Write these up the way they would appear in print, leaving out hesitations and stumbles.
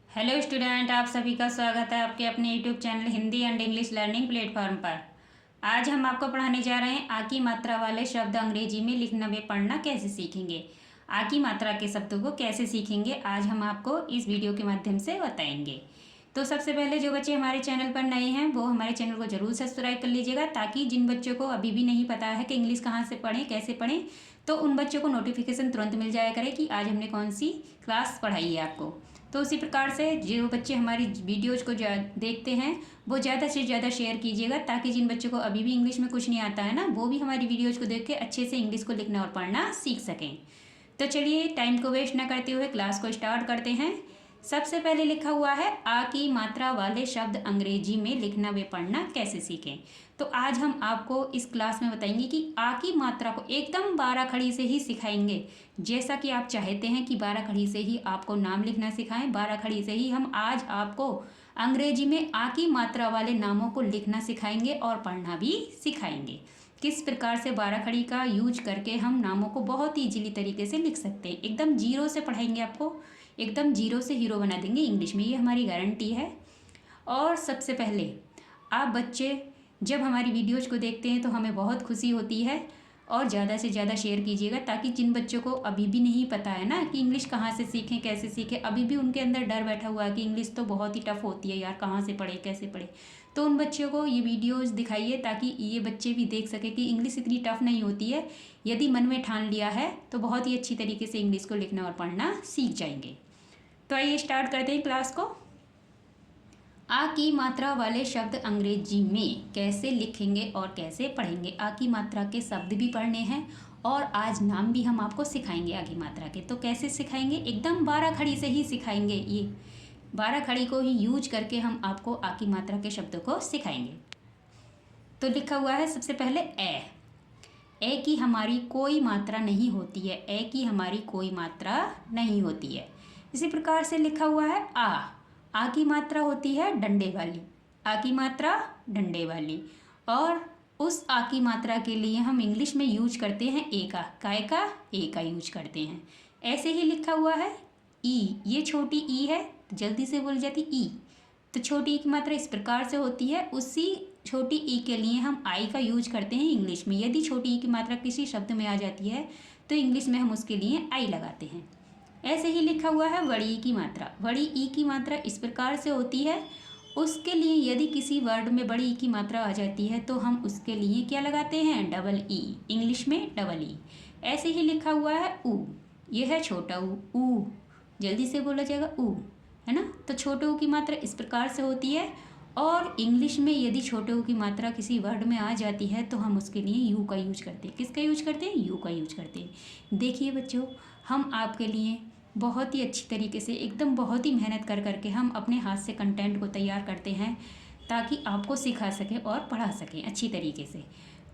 Hello student, आप सभी का स्वागत है आपके अपने YouTube channel Hindi and English learning platform पर। आज हम आपको पढ़ाने जा रहे हैं आ की मात्रा वाले शब्द अंग्रेजी में लिखना व पढ़ना कैसे सीखेंगे। आ की मात्रा के शब्दों को कैसे सीखेंगे आज हम आपको इस वीडियो के माध्यम से बताएंगे। तो सबसे पहले जो बच्चे हमारे चैनल पर नए हैं वो हमारे चैनल को जरूर सब्सक्राइब कर लीजिएगा, ताकि जिन बच्चों को अभी भी नहीं पता है कि इंग्लिश कहाँ से पढ़ें कैसे पढ़ें, तो उन बच्चों को नोटिफिकेशन तुरंत मिल जाया करे कि आज हमने कौन सी क्लास पढ़ाई है आपको। तो उसी प्रकार से जो बच्चे हमारी वीडियोज़ को देखते हैं वो ज़्यादा से ज़्यादा शेयर कीजिएगा, ताकि जिन बच्चों को अभी भी इंग्लिश में कुछ नहीं आता है ना, वो भी हमारी वीडियोज़ को देख के अच्छे से इंग्लिश को लिखना और पढ़ना सीख सकें। तो चलिए टाइम को वेस्ट ना करते हुए क्लास को स्टार्ट करते हैं। सबसे पहले लिखा हुआ है आ की मात्रा वाले शब्द अंग्रेजी में लिखना व पढ़ना कैसे सीखें। तो आज हम आपको इस क्लास में बताएंगे कि आ की मात्रा को एकदम 12 खड़ी से ही सिखाएंगे। जैसा कि आप चाहते हैं कि 12 खड़ी से ही आपको नाम लिखना सिखाएं, 12 खड़ी से ही हम आज आपको अंग्रेजी में आ की मात्रा वाले नामों को लिखना सिखाएंगे और पढ़ना भी सिखाएंगे। किस प्रकार से 12 खड़ी का यूज करके हम नामों को बहुत ही इजीली तरीके से लिख सकते हैं। एकदम जीरो से पढ़ाएंगे आपको, एकदम जीरो से हीरो बना देंगे इंग्लिश में, ये हमारी गारंटी है। और सबसे पहले आप बच्चे जब हमारी वीडियोज़ को देखते हैं तो हमें बहुत खुशी होती है, और ज़्यादा से ज़्यादा शेयर कीजिएगा, ताकि जिन बच्चों को अभी भी नहीं पता है ना कि इंग्लिश कहाँ से सीखें कैसे सीखें, अभी भी उनके अंदर डर बैठा हुआ है कि इंग्लिश तो बहुत ही टफ होती है यार, कहाँ से पढ़े कैसे पढ़े, तो उन बच्चों को ये वीडियोज़ दिखाइए ताकि ये बच्चे भी देख सकें कि इंग्लिश इतनी टफ नहीं होती है। यदि मन में ठान लिया है तो बहुत ही अच्छी तरीके से इंग्लिश को लिखना और पढ़ना सीख जाएंगे। तो आइए स्टार्ट करते हैं क्लास को। आ की मात्रा वाले शब्द अंग्रेजी में कैसे लिखेंगे और कैसे पढ़ेंगे। आ की मात्रा के शब्द भी पढ़ने हैं और आज नाम भी हम आपको सिखाएंगे आ की मात्रा के। तो कैसे सिखाएंगे, एकदम 12 खड़ी से ही सिखाएंगे। ये 12 खड़ी को ही यूज करके हम आपको आ की मात्रा के शब्दों को सिखाएंगे। तो लिखा हुआ है सबसे पहले ए की हमारी कोई मात्रा नहीं होती है, ए की हमारी कोई मात्रा नहीं होती है। इसी प्रकार से लिखा हुआ है आ की मात्रा होती है डंडे वाली, आ की मात्रा डंडे वाली। और उस आ की मात्रा के लिए हम इंग्लिश में यूज करते हैं ए का, काय का, ए का यूज करते हैं। ऐसे ही लिखा हुआ है ई, ये छोटी ई है तो जल्दी से बोल जाती ई, तो छोटी ई की मात्रा इस प्रकार से होती है। उसी छोटी ई के लिए हम आई का यूज करते हैं इंग्लिश में। यदि छोटी ई की मात्रा किसी शब्द में आ जाती है तो इंग्लिश में हम उसके लिए आई लगाते हैं। ऐसे ही लिखा हुआ है बड़ी ई की मात्रा, बड़ी ई की मात्रा इस प्रकार से होती है। उसके लिए यदि किसी वर्ड में बड़ी ई की मात्रा आ जाती है तो हम उसके लिए क्या लगाते हैं, डबल ई, इंग्लिश में डबल ई। ऐसे ही लिखा हुआ है ऊ, यह है छोटा ऊ, जल्दी से बोला जाएगा ऊ, है ना। तो छोटे ऊ की मात्रा इस प्रकार से होती है। और इंग्लिश में यदि छोटे ऊ की मात्रा किसी वर्ड में आ जाती है तो हम उसके लिए यू का यूज करते हैं। किसका यूज करते हैं, यू का यूज करते हैं। देखिए बच्चों, हम आपके लिए बहुत ही अच्छी तरीके से एकदम बहुत ही मेहनत कर करके हम अपने हाथ से कंटेंट को तैयार करते हैं, ताकि आपको सिखा सकें और पढ़ा सकें अच्छी तरीके से।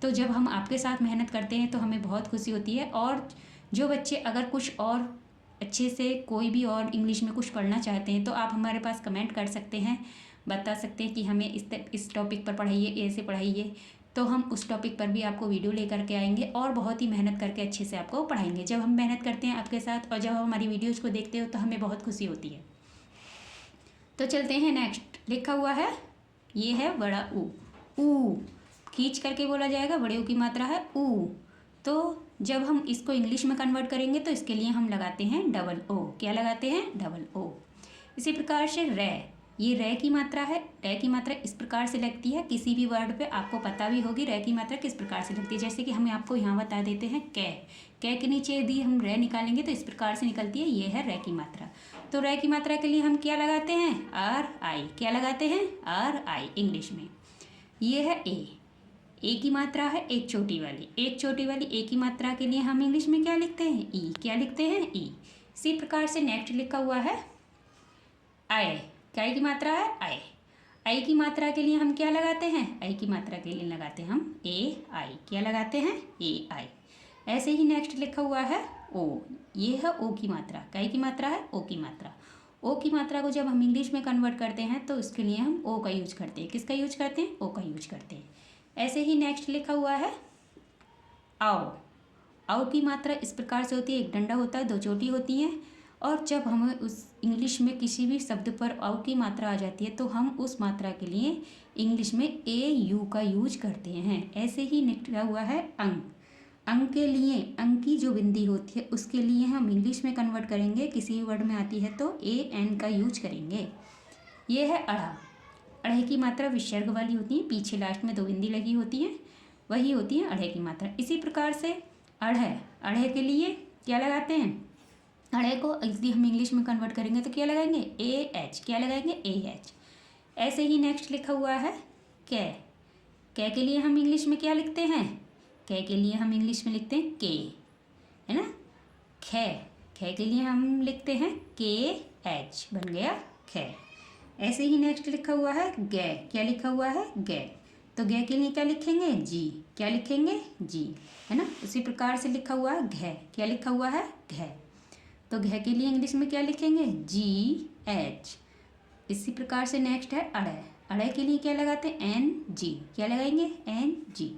तो जब हम आपके साथ मेहनत करते हैं तो हमें बहुत खुशी होती है। और जो बच्चे अगर कुछ और अच्छे से कोई भी और इंग्लिश में कुछ पढ़ना चाहते हैं तो आप हमारे पास कमेंट कर सकते हैं, बता सकते हैं कि हमें इस टॉपिक पर पढ़ाइए, ऐसे पढ़ाइए, तो हम उस टॉपिक पर भी आपको वीडियो लेकर के आएंगे और बहुत ही मेहनत करके अच्छे से आपको पढ़ाएंगे। जब हम मेहनत करते हैं आपके साथ और जब हम हमारी वीडियोज़ को देखते हो तो हमें बहुत खुशी होती है। तो चलते हैं नेक्स्ट। लिखा हुआ है ये है बड़ा ऊ खींच करके बोला जाएगा, बड़े ऊ की मात्रा है ऊ। तो जब हम इसको इंग्लिश में कन्वर्ट करेंगे तो इसके लिए हम लगाते हैं डबल ओ। क्या लगाते हैं, डबल ओ। इसी प्रकार से रे, ये रे की मात्रा है, रे की मात्रा इस प्रकार से लगती है। किसी भी वर्ड पे आपको पता भी होगी रे की मात्रा किस प्रकार से लगती है। जैसे कि हम आपको यहाँ बता देते हैं कै के नीचे यदि हम रे निकालेंगे तो इस प्रकार से निकलती है, ये है रे की मात्रा। तो रे की मात्रा के लिए हम क्या लगाते हैं, आर आई। क्या लगाते हैं, आर आई इंग्लिश में। ये है ए की मात्रा है एक छोटी वाली, एक छोटी वाली ए की मात्रा के लिए हम इंग्लिश में क्या लिखते हैं, ई। क्या लिखते हैं, ई। इसी प्रकार से नेक्स्ट लिखा हुआ है आई, क्या की मात्रा है, आई। आई की मात्रा के लिए हम क्या लगाते हैं, आई की मात्रा के लिए लगाते हैं हम ए आई। क्या लगाते हैं, ए आई। ऐसे ही नेक्स्ट लिखा हुआ है ओ, ये है ओ की मात्रा, क्या की मात्रा है, ओ की मात्रा। ओ की मात्रा को जब हम इंग्लिश में कन्वर्ट करते हैं तो उसके लिए हम ओ का यूज करते हैं। किसका यूज करते हैं, ओ का यूज करते हैं। ऐसे ही नेक्स्ट लिखा हुआ है आओ, आओ की मात्रा इस प्रकार से होती है, एक डंडा होता है, दो चोटी होती हैं और जब हमें उस इंग्लिश में किसी भी शब्द पर औ की मात्रा आ जाती है तो हम उस मात्रा के लिए इंग्लिश में ए यू का यूज करते हैं। ऐसे ही निकला हुआ है अंक। अंक के लिए अंक की जो बिंदी होती है उसके लिए हम इंग्लिश में कन्वर्ट करेंगे, किसी वर्ड में आती है तो ए एन का यूज करेंगे। ये है अड़ा। अड़े की मात्रा विसर्ग वाली होती है, पीछे लास्ट में 2 बिंदी लगी होती है, वही होती है अड़े की मात्रा। इसी प्रकार से अढ़े, अढ़े के लिए क्या लगाते हैं, अढ़े को यदि हम इंग्लिश में कन्वर्ट करेंगे तो क्या लगाएंगे, ए एच। क्या लगाएंगे, ए एच। ऐसे ही नेक्स्ट लिखा हुआ है कै। कै के लिए हम इंग्लिश में क्या लिखते हैं, कै के लिए हम इंग्लिश में लिखते हैं के, है ना। खे, खे के लिए हम लिखते हैं के एच, बन गया खे। ऐसे ही नेक्स्ट लिखा हुआ है गे। क्या लिखा हुआ है, गे। तो गे के लिए क्या लिखेंगे, जी। क्या लिखेंगे, जी, है ना। उसी प्रकार से लिखा हुआ है घे। क्या लिखा हुआ है, घे। तो घे के लिए इंग्लिश में क्या लिखेंगे, जी एच। इसी प्रकार से नेक्स्ट है अड़े। अड़े के लिए क्या लगाते हैं, एन जी। क्या लगाएंगे, एन जी।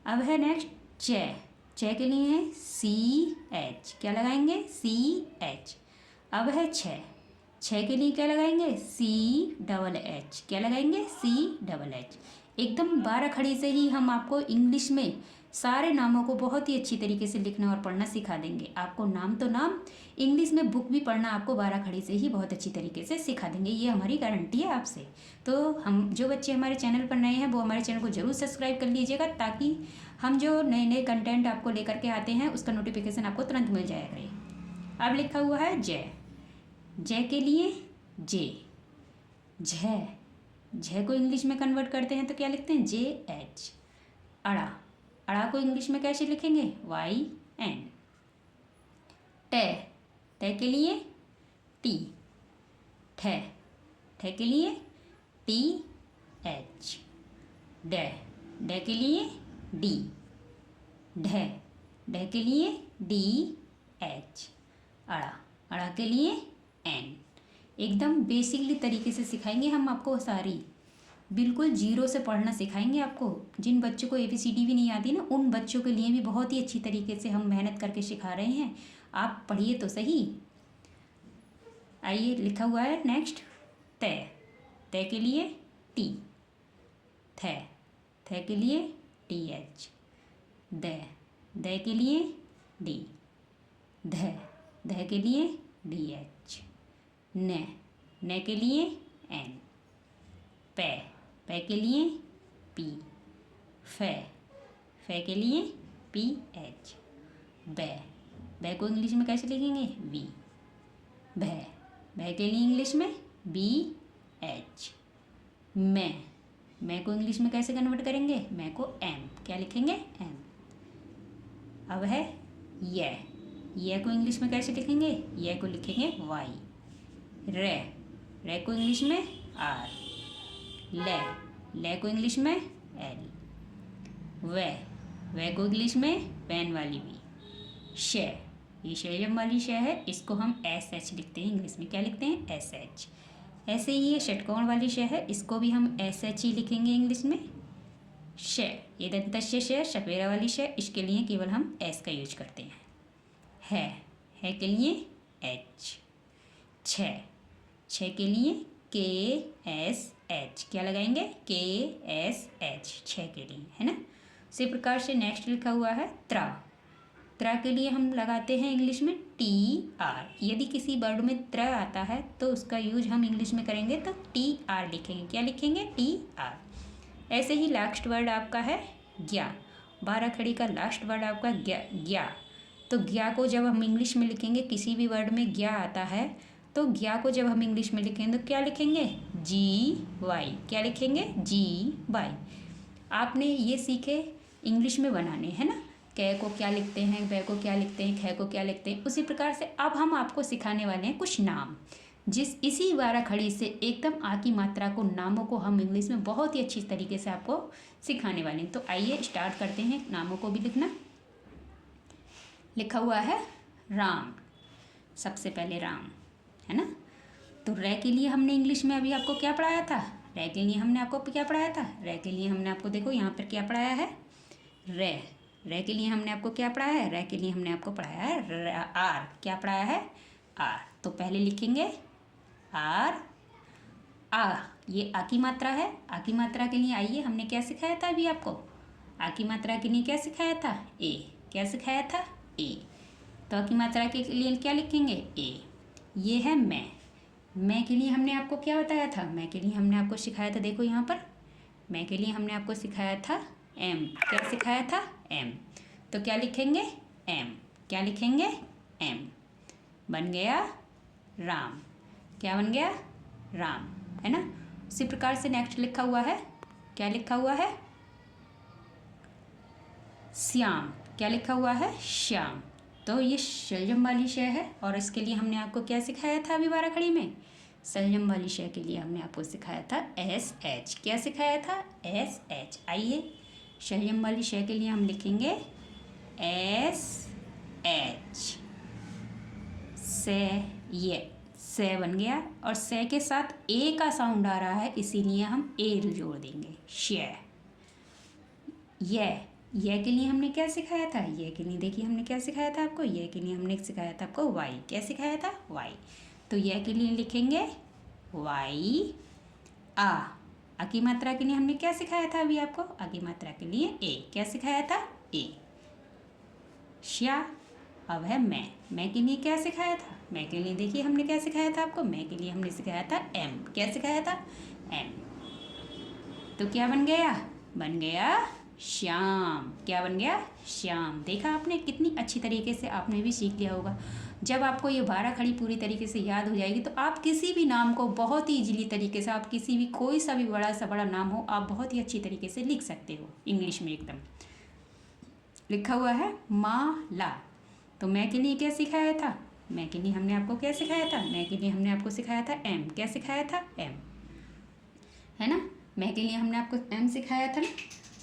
अब है नेक्स्ट चे। चे के लिए है सी एच। क्या लगाएंगे, सी एच। अब है छः। छः के लिए क्या लगाएंगे, सी डबल एच। क्या लगाएंगे, सी डबल एच। एकदम 12 खड़ी से ही हम आपको इंग्लिश में सारे नामों को बहुत ही अच्छी तरीके से लिखना और पढ़ना सिखा देंगे। आपको नाम तो नाम, इंग्लिश में बुक भी पढ़ना आपको 12 खड़ी से ही बहुत अच्छी तरीके से सिखा देंगे, ये हमारी गारंटी है आपसे। तो हम जो बच्चे हमारे चैनल पर नए हैं वो हमारे चैनल को जरूर सब्सक्राइब कर लीजिएगा, ताकि हम जो नए नए कंटेंट आपको लेकर के आते हैं उसका नोटिफिकेशन आपको तुरंत मिल जाया करे। अब लिखा हुआ है जय। जय के लिए जे। झ, झ को इंग्लिश में कन्वर्ट करते हैं तो क्या लिखते हैं, जे एच। अड़ा, अड़ा को इंग्लिश में कैसे लिखेंगे, वाई एन। टे, टे के लिए टी। ठे, ठे के लिए टी एच। डे, डे के लिए डी। ढे, ढे के लिए डी एच। अड़ा, अड़ा के लिए एन। एकदम बेसिकली तरीके से सिखाएंगे हम आपको सारी, बिल्कुल जीरो से पढ़ना सिखाएंगे आपको। जिन बच्चों को ABCD भी नहीं आती ना, उन बच्चों के लिए भी बहुत ही अच्छी तरीके से हम मेहनत करके सिखा रहे हैं। आप पढ़िए तो सही। आइए लिखा हुआ है नेक्स्ट तय। तय के लिए टी। थे, थे के लिए टी एच। दे, दे के लिए डी। धे, धे के लिए डी एच। ने, ने के लिए एन। पे, पे के लिए पी। फे, फे के लिए पी एच। बे, बे को इंग्लिश में कैसे लिखेंगे, बी। भे, भे के लिए इंग्लिश में बी एच। मैं, मैं को इंग्लिश में कैसे कन्वर्ट करेंगे, मैं को एम। क्या लिखेंगे, एम। अब है ये को इंग्लिश में कैसे लिखेंगे, ये को लिखेंगे वाई। रे, रे को इंग्लिश में आर। ले, ले को इंग्लिश में एल। वे को इंग्लिश में वैन वाली वी। शे, ये शयम वाली शे है, इसको हम एस एच लिखते हैं इंग्लिश में। क्या लिखते हैं, एस एच। ऐसे ही ये षटकोण वाली शे है, इसको भी हम एस एच ही लिखेंगे इंग्लिश में। शे, ये दंतस्य शे, शपेरा वाली शे, इसके लिए केवल हम एस का यूज करते हैं। है के लिए एच। छः, छः के लिए के एस एच। क्या लगाएंगे, के एस एच, छः के लिए, है ना। इसी प्रकार से नेक्स्ट लिखा हुआ है त्रा। त्रा के लिए हम लगाते हैं इंग्लिश में टी आर। यदि किसी वर्ड में त्रा आता है तो उसका यूज हम इंग्लिश में करेंगे तो टी आर लिखेंगे। क्या लिखेंगे, टी आर। ऐसे ही लास्ट वर्ड आपका है ज्ञा। 12 खड़ी का लास्ट वर्ड आपका ज्ञा। तो ज्ञा को जब हम इंग्लिश में लिखेंगे, किसी भी वर्ड में ज्ञा आता है तो ज्ञा को जब हम इंग्लिश में लिखेंगे तो क्या लिखेंगे, जी वाई। क्या लिखेंगे, जी वाई। आपने ये सीखे इंग्लिश में बनाने, है ना। कै को क्या लिखते हैं, बै को क्या लिखते हैं, खे को क्या लिखते हैं। उसी प्रकार से अब हम आपको सिखाने वाले हैं कुछ नाम, इसी 12 खड़ी से एकदम आ की मात्रा को, नामों को हम इंग्लिश में बहुत ही अच्छी तरीके से आपको सिखाने वाले हैं। तो आइए स्टार्ट करते हैं नामों को भी लिखना। लिखा हुआ है राम। सबसे पहले राम, है ना। तो रे के लिए हमने इंग्लिश में अभी आपको क्या पढ़ाया था, रे के लिए हमने आपको क्या पढ़ाया था, रे के लिए हमने आपको देखो यहाँ पर क्या पढ़ाया है, रे। रे के लिए हमने आपको क्या पढ़ाया है, रे के लिए हमने आपको पढ़ाया है आर। क्या पढ़ाया है, आर। तो पहले लिखेंगे आर आ, ये आ की मात्रा है। आ की मात्रा के लिए आइए, हमने क्या सिखाया था अभी आपको? आ की मात्रा के लिए क्या सिखाया था? ए। क्या सिखाया था? ए। तो आ की मात्रा के लिए क्या लिखेंगे? ए। ये है मैं के लिए हमने आपको क्या बताया था? मैं के लिए हमने आपको सिखाया था, देखो यहाँ पर, मैं के लिए हमने आपको सिखाया था एम। क्या सिखाया था? एम। तो क्या लिखेंगे? एम। क्या लिखेंगे? एम। बन गया राम। क्या बन गया? राम, है ना। उसी प्रकार से नेक्स्ट लिखा हुआ है, क्या लिखा हुआ है? श्याम। क्या लिखा हुआ है? श्याम। तो ये शलजम वाली शय है, और इसके लिए हमने आपको क्या सिखाया था अभी 12 खड़ी में? शलजम वाली शय के लिए हमने आपको सिखाया था एस एच। क्या सिखाया था? S H. आइए, शलजम वाली शय के लिए हम लिखेंगे एस एच। से, ये से बन गया, और से के साथ ए का साउंड आ रहा है, इसीलिए हम ए जोड़ देंगे, शय। ये के लिए हमने क्या सिखाया था? ये के लिए देखिए हमने क्या सिखाया था आपको? ये के लिए हमने सिखाया था आपको वाई। क्या सिखाया था? वाई। तो ये के लिए लिखेंगे वाई आ की मात्रा के लिए हमने क्या सिखाया था अभी आपको? आ की मात्रा के लिए ए। क्या सिखाया था? ए। श्या। अब है मैं के लिए क्या सिखाया था? मैं के लिए देखिए हमने क्या सिखाया था आपको? मैं के लिए हमने सिखाया था एम। क्या सिखाया था? एम। तो क्या बन गया? बन गया श्याम। क्या बन गया? श्याम। देखा आपने, कितनी अच्छी तरीके से आपने भी सीख लिया होगा। जब आपको ये 12 खड़ी पूरी तरीके से याद हो जाएगी, तो आप किसी भी नाम को बहुत ही इजीली तरीके से, आप किसी भी, कोई सा भी बड़ा सा बड़ा नाम हो, आप बहुत ही अच्छी तरीके से लिख सकते हो। इंग्लिश में एकदम लिखा हुआ है माला। तो मैं के लिए क्या सिखाया था? मैं के लिए हमने आपको क्या सिखाया था? मैं के लिए हमने आपको सिखाया था एम। क्या सिखाया था? एम, है ना। मैं के लिए हमने आपको एम सिखाया था ना,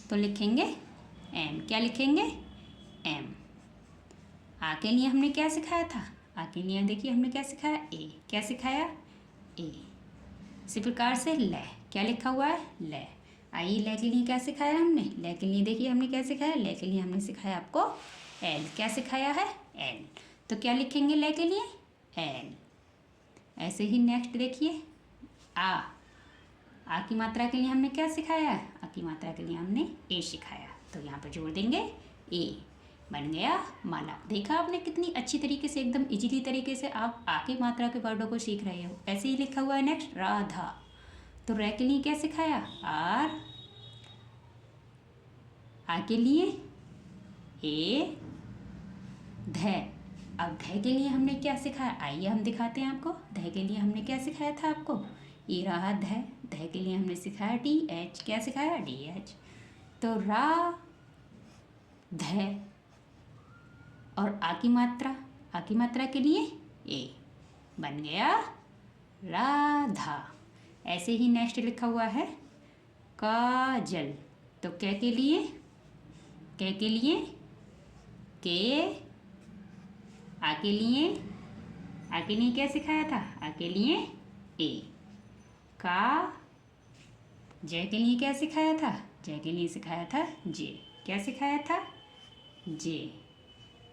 तो लिखेंगे एम। क्या लिखेंगे? एम। आ के लिए हमने क्या सिखाया था? आ के लिए देखिए हमने क्या सिखाया? ए। क्या सिखाया? ए। इसी प्रकार से ल। क्या लिखा हुआ है? ल। आइए, ल के लिए क्या सिखाया हमने? ल के लिए देखिए हमने क्या सिखाया? ल के लिए हमने सिखाया आपको एल। क्या सिखाया है? एल। तो क्या लिखेंगे ल के लिए? एल। ऐसे ही नेक्स्ट देखिए आ की मात्रा के लिए हमने क्या सिखाया? आ की मात्रा के लिए हमने ए सिखाया, तो यहाँ पर जोड़ देंगे ए। बन गया माला। देखा आपने, कितनी अच्छी तरीके से, एकदम इजीली तरीके से आप आ की मात्रा के वर्डों को सीख रहे हो। ऐसे ही लिखा हुआ है नेक्स्ट राधा। तो रै के लिए क्या सिखाया? आर। आ के लिए ए ध। अब ध के लिए हमने क्या सिखाया? आइए हम दिखाते हैं आपको। ध के लिए हमने क्या सिखाया था आपको? ये रहा ध। ध के लिए हमने सिखाया डी एच। क्या सिखाया? D H. तो रा ध, और आ की मात्रा के लिए ए। बन गया राधा। ऐसे ही नेक्स्ट लिखा हुआ है काजल। तो क्या के लिए? के आ के लिए क्या सिखाया था? आ के लिए ए। का जय के लिए क्या सिखाया था? जय के लिए सिखाया था जे। क्या सिखाया था? जे।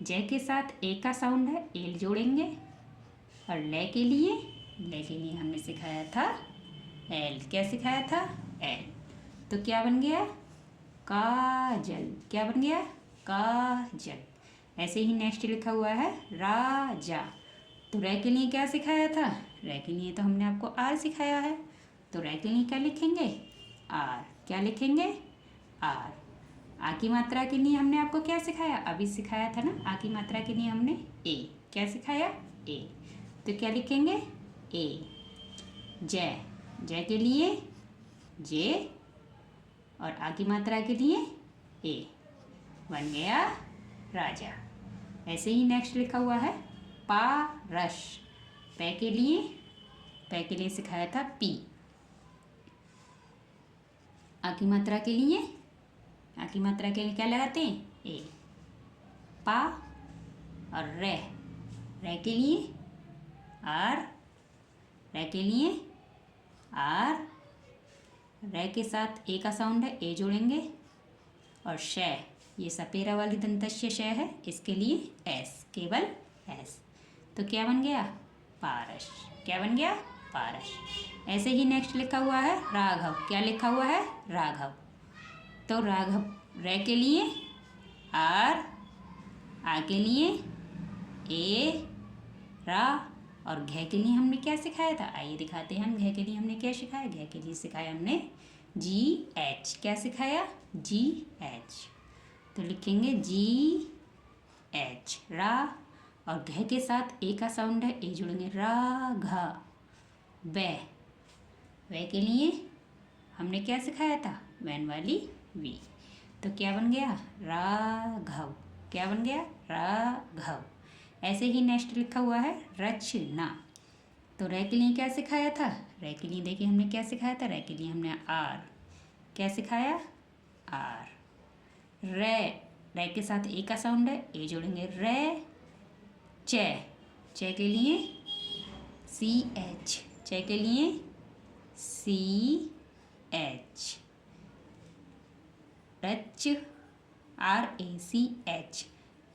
जय के साथ ए का साउंड है, एल जोड़ेंगे। और ले के लिए हमने सिखाया था एल। क्या सिखाया था? एल। तो क्या बन गया? काजल। क्या बन गया? काजल। ऐसे ही नेक्स्ट लिखा हुआ है राजा। तो रै के लिए क्या सिखाया था? रै के लिए तो हमने आपको आर सिखाया है, तो रै के लिए क्या लिखेंगे? आर। क्या लिखेंगे? आर। आ की मात्रा के लिए हमने आपको क्या सिखाया? अभी सिखाया था ना, आ की मात्रा के लिए हमने ए। क्या सिखाया? ए। तो क्या लिखेंगे? ए। जय। जय के लिए जे, और आ की मात्रा के लिए ए। बन गया राजा। ऐसे ही नेक्स्ट लिखा हुआ है पारस। पै के लिए सिखाया था पी। आ की मात्रा के लिए क्या लगाते हैं? ए। पा, और रे। रे के लिए आर। रे के लिए आर। रे के साथ ए का साउंड है, ए जोड़ेंगे। और शय, ये सपेरा वाली दंतस्य शय है, इसके लिए एस, केवल एस। तो क्या बन गया? पारस। क्या बन गया? पारस। ऐसे ही नेक्स्ट लिखा हुआ है राघव। क्या लिखा हुआ है? राघव। तो राघव रे के लिए आर, आ के लिए ए, रा, और घे के लिए हमने क्या सिखाया था? आइए दिखाते हैं हम घे के लिए हमने क्या सिखाया। घे के लिए सिखाया हमने जी एच। क्या सिखाया? जी एच। तो लिखेंगे जी एच, रा, और घे के साथ ए का साउंड है, ए जोड़ेंगे, रा घ। वे के लिए हमने क्या सिखाया था? वैन वाली वी। तो क्या बन गया? राघव। क्या बन गया? राघव। ऐसे ही नेक्स्ट लिखा हुआ है रचना। तो रे के लिए क्या सिखाया था? रे के लिए देखिए हमने क्या सिखाया था। रे के लिए हमने आर। क्या सिखाया? आर। रे के साथ ए का साउंड है, ए जोड़ेंगे, रे। चे के लिए सी एच। चे के लिए सी एच। रच, आर ए सी एच।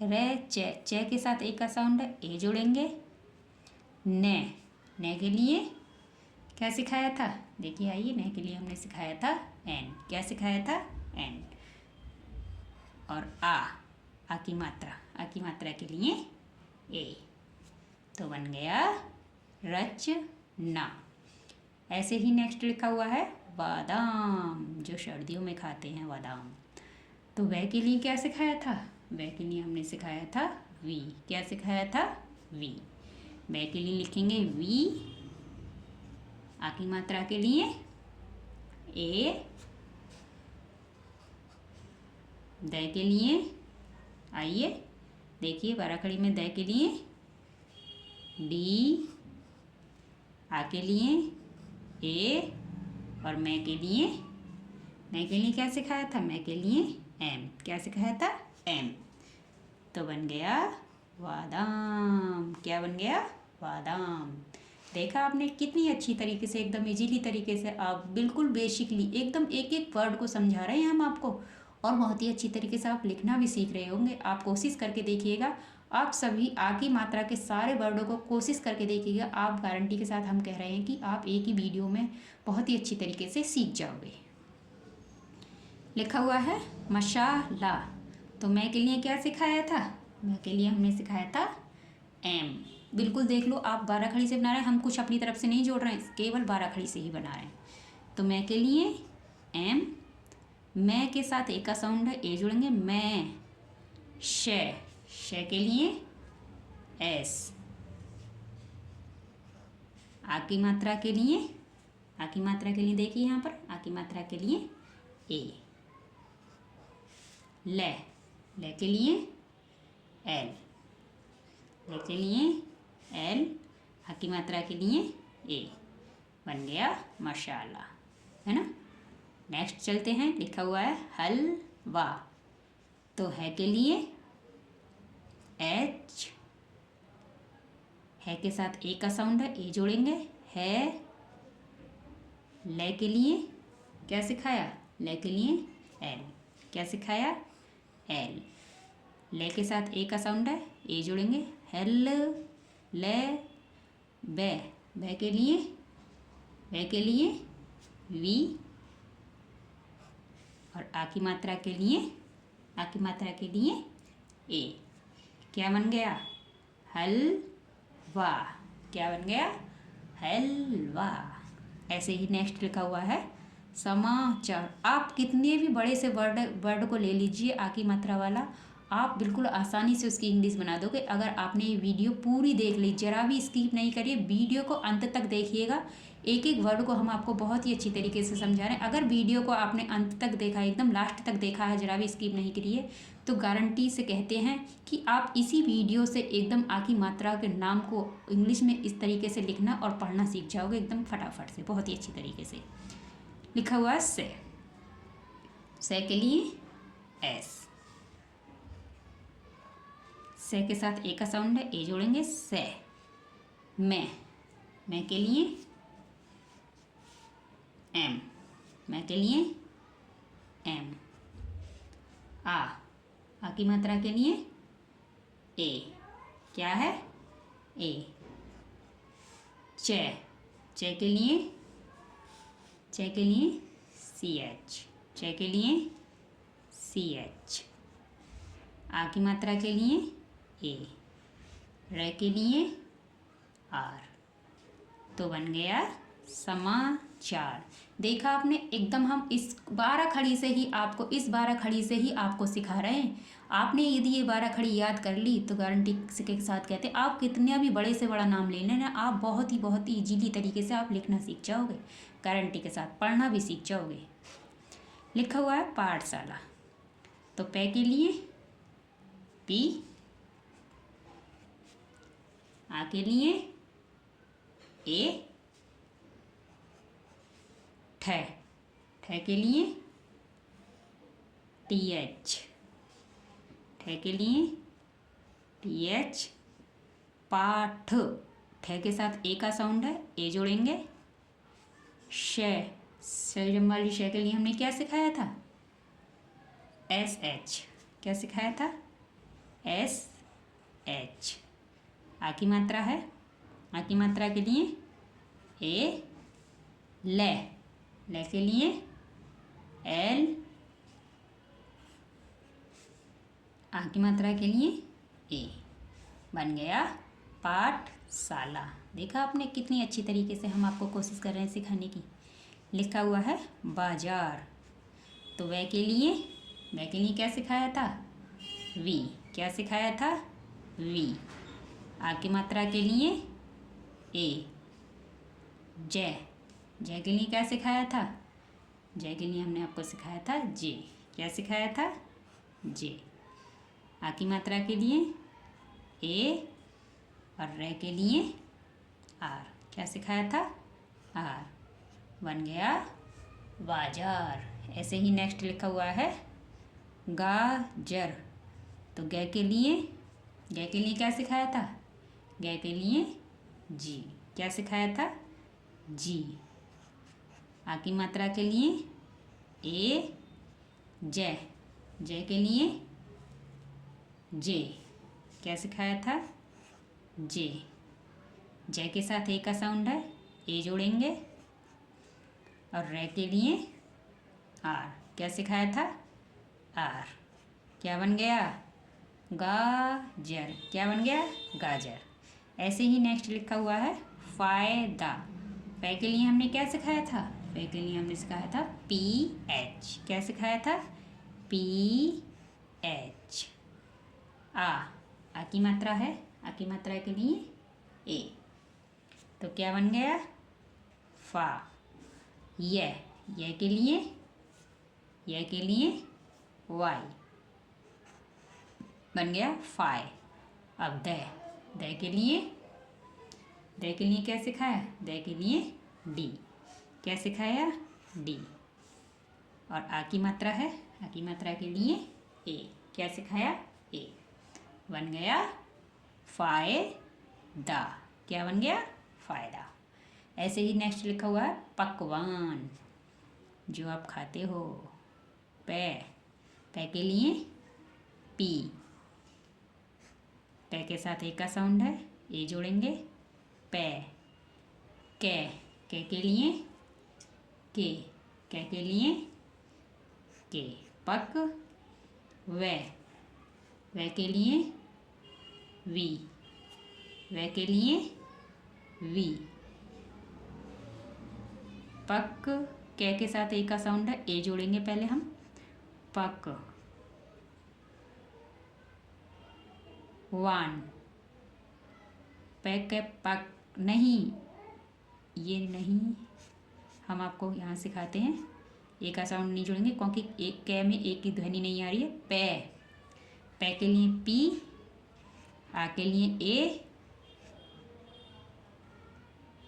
रे चे के साथ ए का साउंड है, ए जोड़ेंगे, ने के लिए क्या सिखाया था? देखिए आइए, ने के लिए हमने सिखाया था एन। क्या सिखाया था? एन। और आ की मात्रा के लिए ए। तो बन गया रचना। ऐसे ही नेक्स्ट लिखा हुआ है बादाम, जो सर्दियों में खाते हैं बादाम। तो वह के लिए क्या सिखाया था? वह के लिए हमने सिखाया था वी। क्या सिखाया था? वी। वह के लिए लिखेंगे वी, आ की मात्रा के लिए ए, द के लिए आइए देखिए बाराखड़ी में द के लिए डी, आ के लिए ए, और मैं के लिए क्या सिखाया था? मैं के लिए एम। क्या सिखाया था? एम। तो बन गया बादाम। क्या बन गया? बादाम। देखा आपने कितनी अच्छी तरीके से, एकदम इजीली तरीके से, आप बिल्कुल बेसिकली एकदम एक एक वर्ड को समझा रहे हैं हम आपको, और बहुत ही अच्छी तरीके से आप लिखना भी सीख रहे होंगे। आप कोशिश करके देखिएगा, आप सभी आ की मात्रा के सारे वर्डों को कोशिश करके देखिएगा। आप गारंटी के साथ हम कह रहे हैं कि आप एक ही वीडियो में बहुत ही अच्छी तरीके से सीख जाओगे। लिखा हुआ है मशाला। तो मैं के लिए क्या सिखाया था? मैं के लिए हमने सिखाया था एम। बिल्कुल देख लो, आप बाराखड़ी से बना रहे हैं, हम कुछ अपनी तरफ से नहीं जोड़ रहे हैं, केवल बाराखड़ी से ही बना रहे हैं। तो मैं के लिए एम, मैं के साथ ए का साउंड है, ए जोड़ेंगे, मैं। शे के लिए एस। आ की मात्रा के लिए देखिए यहाँ पर, आ की मात्रा के लिए ए। ले के लिए एल। ले के लिए एल, आ की मात्रा के लिए ए। बन गया मशाला, है ना। नेक्स्ट चलते हैं। लिखा हुआ है हलवा। तो है के लिए एच, है के साथ ए का साउंड है, ए जोड़ेंगे, है। ले के लिए क्या सिखाया? ले के लिए एल। क्या सिखाया? एल। ले के साथ ए का साउंड है, ए जोड़ेंगे, हेल, ले, बे के लिए वी, और आ की मात्रा के लिए ए। क्या बन गया? हलवा। क्या बन गया? हलवा। ऐसे ही नेक्स्ट लिखा हुआ है समाचार। आप कितने भी बड़े से वर्ड को ले लीजिए आ की मात्रा वाला, आप बिल्कुल आसानी से उसकी इंग्लिश बना दोगे अगर आपने ये वीडियो पूरी देख ली। जरा भी स्किप नहीं करिए, वीडियो को अंत तक देखिएगा। एक एक वर्ड को हम आपको बहुत ही अच्छी तरीके से समझा रहे हैं। अगर वीडियो को आपने अंत तक देखा है, एकदम लास्ट तक देखा है, जरा भी स्किप नहीं करिए, तो गारंटी से कहते हैं कि आप इसी वीडियो से एकदम आ की मात्रा के नाम को इंग्लिश में इस तरीके से लिखना और पढ़ना सीख जाओगे एकदम फटाफट से, बहुत ही अच्छी तरीके से। लिखा हुआ है से के लिए एस। से के साथ ए का साउंड है, ए जोड़ेंगे, से। मैं के लिए एम। मैं के लिए एम। आ की मात्रा के लिए ए। क्या है? ए। चे, चे के लिए CH, चे के लिए CH। आ की मात्रा के लिए A, र के लिए R। तो बन गया समाचार। देखा आपने, एकदम हम इस 12 खड़ी से ही आपको सिखा रहे हैं। आपने यदि ये 12 खड़ी याद कर ली तो गारंटी के साथ कहते हैं आप कितना भी बड़े से बड़ा नाम ले लेना, आप बहुत ही इजीली तरीके से आप लिखना सीख जाओगे, गारंटी के साथ पढ़ना भी सीख जाओगे। लिखा हुआ है पाठशाला, तो पे के लिए P, आ के लिए A, ठे, ठे के लिए TH, ठे के लिए TH। पाठ, ठे के साथ ए का साउंड है, ए जोड़ेंगे। शे, जम वाली शे के लिए हमने क्या सिखाया था? SH, क्या सिखाया था? SH। आ की मात्रा है, आ की मात्रा के लिए ए, ले, ले के लिए L, आ की मात्रा के लिए A। बन गया पाठशाला। देखा आपने कितनी अच्छी तरीके से हम आपको कोशिश कर रहे हैं सिखाने की। लिखा हुआ है बाजार, तो वह के लिए क्या सिखाया था? V, क्या सिखाया था? V। आ की मात्रा के लिए A, जय, जय के लिए क्या सिखाया था? जय के लिए हमने आपको सिखाया था जे, क्या सिखाया था? जे। आ की मात्रा के लिए A और रे के लिए R, क्या सिखाया था? R। बन गया बाजार। ऐसे ही नेक्स्ट लिखा हुआ है गाजर, तो गै के लिए क्या सिखाया था? गै के लिए जी, क्या सिखाया था? जी। आ की मात्रा के लिए ए, जय, जय के लिए जे, क्या सिखाया था? जे। जय के साथ ए का साउंड है, ए जोड़ेंगे। और रे के लिए आर, क्या सिखाया था? आर। क्या बन गया? गाजर, क्या बन गया? गाजर। ऐसे ही नेक्स्ट लिखा हुआ है फायदा, फै के लिए हमने क्या सिखाया था? फै के लिए हमने सिखाया था PH, क्या सिखाया था? PH। आ की मात्रा है, आ की मात्रा के लिए ए, तो क्या बन गया? फा। ये के लिए वाई, बन गया फाय। अब द के लिए क्या सिखाया? द के लिए डी, क्या सिखाया? डी। और आ की मात्रा है, आ की मात्रा के लिए ए, क्या सिखाया? ए। बन गया फायदा, क्या बन गया? फायदा। ऐसे ही नेक्स्ट लिखा हुआ है पकवान, जो आप खाते हो। पै के लिए पी, पै के साथ ए का साउंड है, ए जोड़ेंगे। पै। कै के लिए कै के लिए के। पक। वै के लिए वी, वै के लिए वी। पक, कै के साथ ए का साउंड है, ए जोड़ेंगे पहले हम। पक। वान, पैक, पक नहीं, ये नहीं, हम आपको यहाँ सिखाते हैं। ए का साउंड नहीं जोड़ेंगे क्योंकि एक कै में एक की ध्वनि नहीं आ रही है। पै के लिए पी, आ के लिए ए,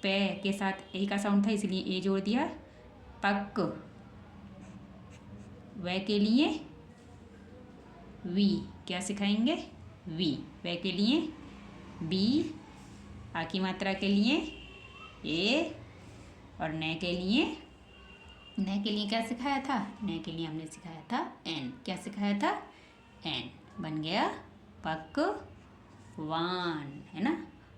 पै के साथ ए का साउंड था इसलिए ए जोड़ दिया। पक। वै के लिए वी, क्या सिखाएंगे? वी। वै के लिए बी, आ की मात्रा के लिए ए, और नै के लिए क्या सिखाया था? नै के लिए हमने सिखाया था एन, क्या सिखाया था? एन। बन गया पकवान, है ना।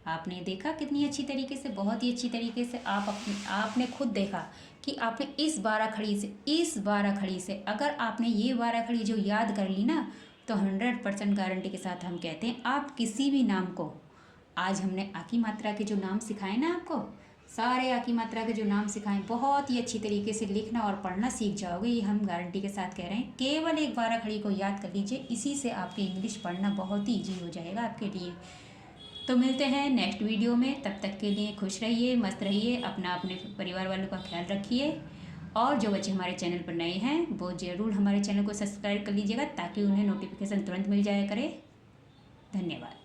आपने देखा कितनी अच्छी तरीके से, बहुत ही अच्छी तरीके से आपने खुद देखा कि आपने इस 12 खड़ी से अगर आपने ये 12 खड़ी जो याद कर ली ना, तो 100% गारंटी के साथ हम कहते हैं आप किसी भी नाम को, आज हमने आ की मात्रा के जो नाम सिखाए ना आपको, सारे आ की मात्रा के जो नाम सिखाएं, बहुत ही अच्छी तरीके से लिखना और पढ़ना सीख जाओगे, ये हम गारंटी के साथ कह रहे हैं। केवल एक 12 खड़ी को याद कर लीजिए, इसी से आपकी इंग्लिश पढ़ना बहुत ही ईजी हो जाएगा आपके लिए। तो मिलते हैं नेक्स्ट वीडियो में, तब तक के लिए खुश रहिए, मस्त रहिए, अपने परिवार वालों का ख्याल रखिए। और जो बच्चे हमारे चैनल पर नए हैं वो ज़रूर हमारे चैनल को सब्सक्राइब कर लीजिएगा ताकि उन्हें नोटिफिकेशन तुरंत मिल जाया करे। धन्यवाद।